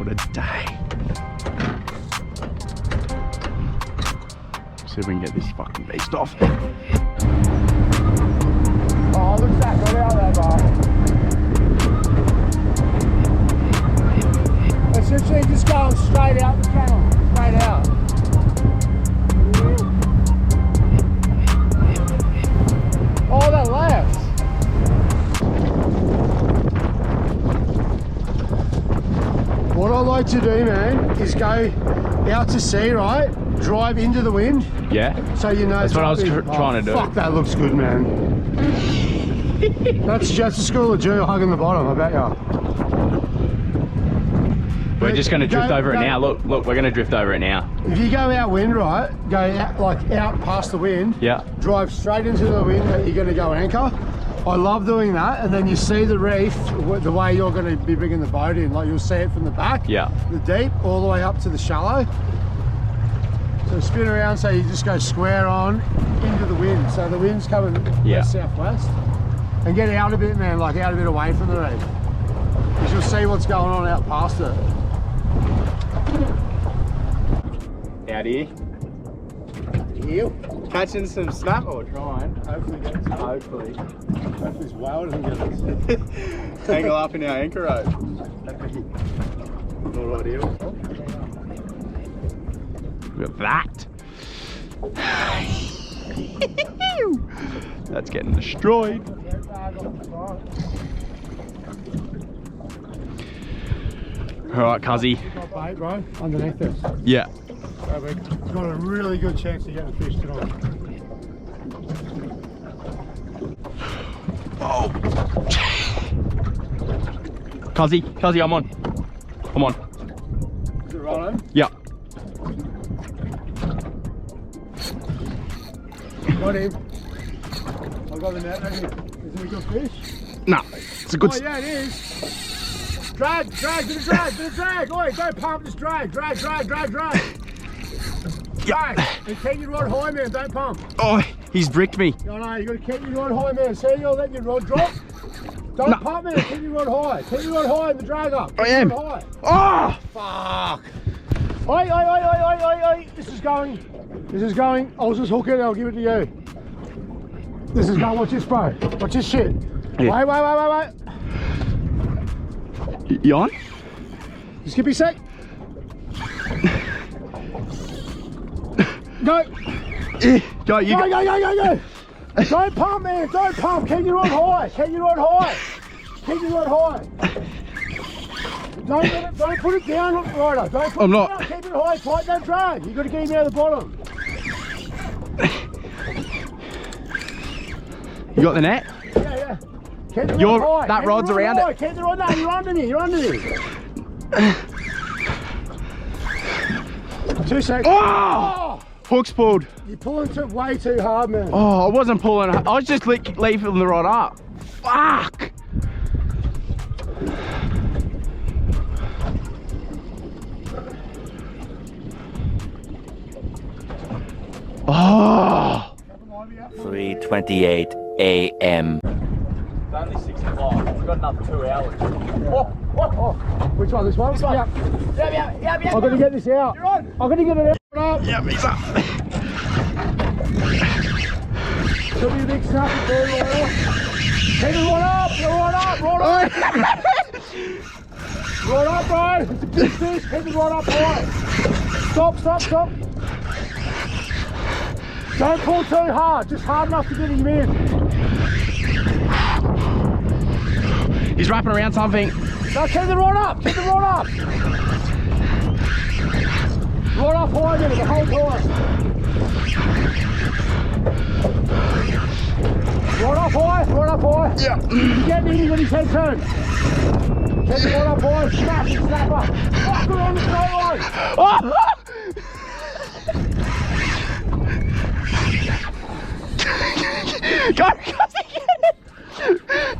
What a day. See if we can get this fucking beast off. Oh, looks that good out there, bro. Essentially just going straight out the channel. Straight out. Oh, that left. What I like to do, man, is go out to sea, right? Drive into the wind. Yeah. So you know. That's what I was trying to do. Fuck, that looks good, man. That's just a school of Jew hugging the bottom, I bet ya. We're just going to drift over it now. Look, we're going to drift over it now. If you go out wind, right, go out, like out past the wind, Yeah. drive straight into the wind, you're going to go anchor. I love doing that, and then you see the reef the way you're going to be bringing the boat in. Like you'll see it from the back, Yeah. the deep, all the way up to the shallow. So spin around, so you just go square on into the wind. So the wind's coming west southwest, and get out a bit, man, like out a bit away from the reef, because you'll see what's going on out past it. Howdy. You Catching some snap or trying? hopefully get some. Hopefully. Hopefully this whale doesn't get us. Tangle up in our anchor rope. Not ideal. Look at that. That's getting destroyed. Alright, Cuzzy. Got bait, bro, underneath us. Yeah. So we've got a really good chance of getting fish tonight. Oh. Cuzzy, I'm on. I'm on. Is it right on? Yeah. Got him. I've got the net right here. Is it a good fish? Nah, it's a good. Oh yeah, it is. Drag, bit of drag. Oi, don't pump, just drag. Drag. Yeah. And keep your rod high, man, don't pump. Oh, he's bricked me. No, you gotta keep your rod high, man. See, you're letting your rod drop. Don't pump, man, keep your rod high. Keep your rod high and the drag up. Keep I am. your rod high. Oh! Fuck. Oi. This is going. I'll just hook it and I'll give it to you. This is going. Watch this, bro. Watch this shit. Yeah. Wait. You on? Just give me a sec. Go. Go, you go. Go. Don't pump, man. Don't pump. Keep your rod high. Don't put it down, Ryder. Don't put I'm it not. down. Keep it high. Tight that drag. You've got to get him out of the bottom. You got the net? Yeah. Keep the rod high. That Keep rod's the rod around high. it. Keep the rod. No, you're under me. Two seconds. Oh! Hook's pulled. You're pulling way too hard, man. Oh, I wasn't pulling. I was just leaving the rod up. Fuck! Oh! 3:28 a.m. It's only 6 o'clock. We've got another 2 hours. Oh. Which one? This one? Yep. I've got to get this out. You're on. I've got to get it out. Yep, he's up. Should be a big snappy for you, Ryder. Keep it right up. Right up, bro. It's a big fish. Keep it right up high. Stop. Don't pull too hard. Just hard enough to get him in. He's wrapping around something. No, keep the rod up. Right up high, minute, the whole time. Right up high. Yeah. You get me when he's head turned. Keep the rod up high. Snapper. Fuck, we're on the sideline. Oh! Go, Cuzzy, get it!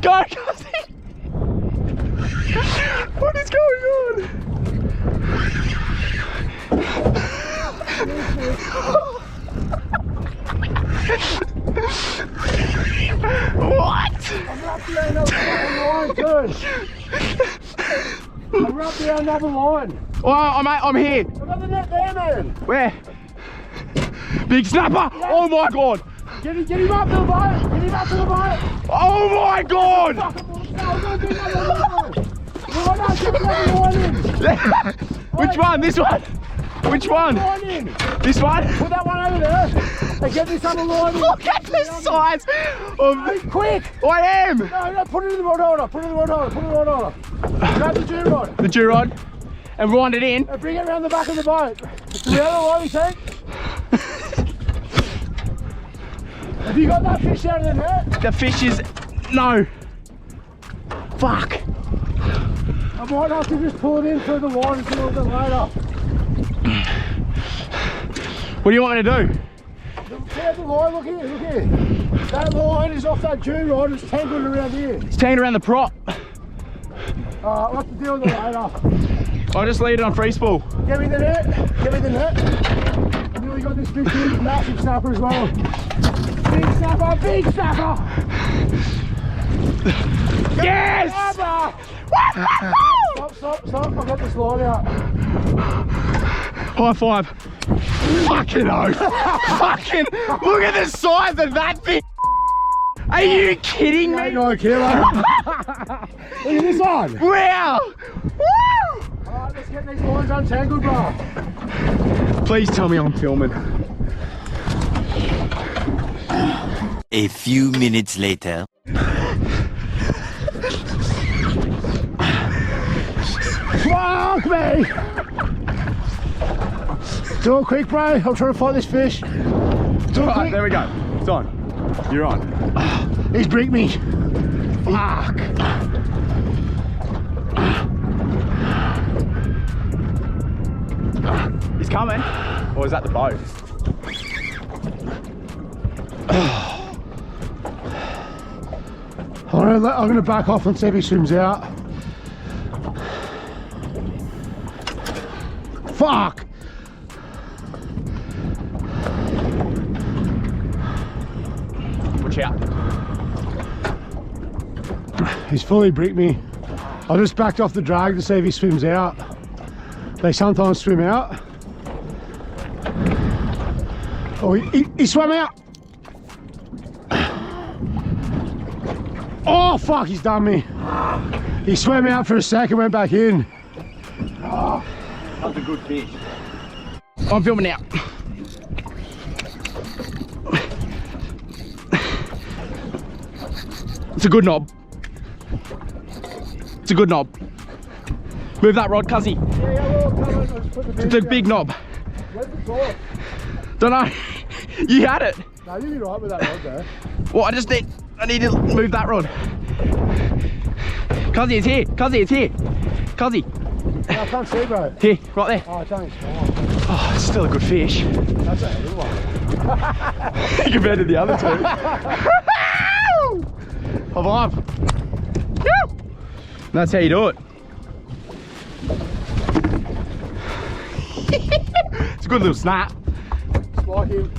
Go, Cuzzy! What is going on? What? I'm wrapped around that fucking line, too. I'm We're up there, another line. Oh, I'm here. I've got the net there, man. Where? Big snapper! Oh my god! Get him up to the boat. Get him up to the boat. Oh my god! Which one? This one? Which one? This one? Put that one over there and get this other line in. Look at the size of... Quick! I am! No, put it in the rod holder. Put it in the rod holder. Put it in the rod holder. Grab the Jew rod. The Jew rod. And wind it in. And bring it around the back of the boat. Do we have a line, you think? Have you got that fish out of the net? The fish is... No. Fuck. I might have to just pull it in through the line a little bit later. What do you want me to do? Look the line, look here. That line is off that Jew rod, it's tangled around here. It's tangled around the prop. I'll have to deal with it later. I'll just leave it on free spool. Give me the net. I've nearly got this fish here, massive snapper as well. Big snapper! Yes! Snapper! Stop, I've got this line out. High five. Fucking oath. Fucking, look at the size of that thing. Are you kidding me? No, killer. Look at this one. Wow. Woo! Alright, let's get these lines untangled, bro. Please tell me I'm filming. A few minutes later. Fuck me! Do it quick, bro. I'm trying to fight this fish. Do it quick. There we go. It's on. You're on. He's bricked me. Fuck. He's coming. Or is that the boat? I'm gonna back off and see if he swims out. Fuck! Watch out. He's fully bricked me. I just backed off the drag to see if he swims out. They sometimes swim out. Oh, he swam out! Oh fuck, he's done me. He swam out for a sec and went back in. That's a good fish. I'm filming now. It's a good knob. It's a good knob. Move that rod, cuzzy. It's a big knob. Where's the saw? Don't know. You had it. No, you'll be right with that rod there. Well, I need to move that rod. Cuzzy, it's here. Cuzzy, it's here. Cuzzy. No, I can't see, bro. Here, right there. Oh, it's only small. Oh, it's still a good fish. That's a good one. Compared to the other two. High five. Woo! That's how you do it. It's a good little snap. Like him.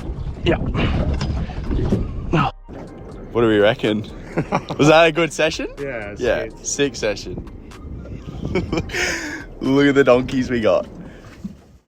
Yeah. What do we reckon? Was that a good session? Yeah, Yeah, sick session. Look at the donkeys we got.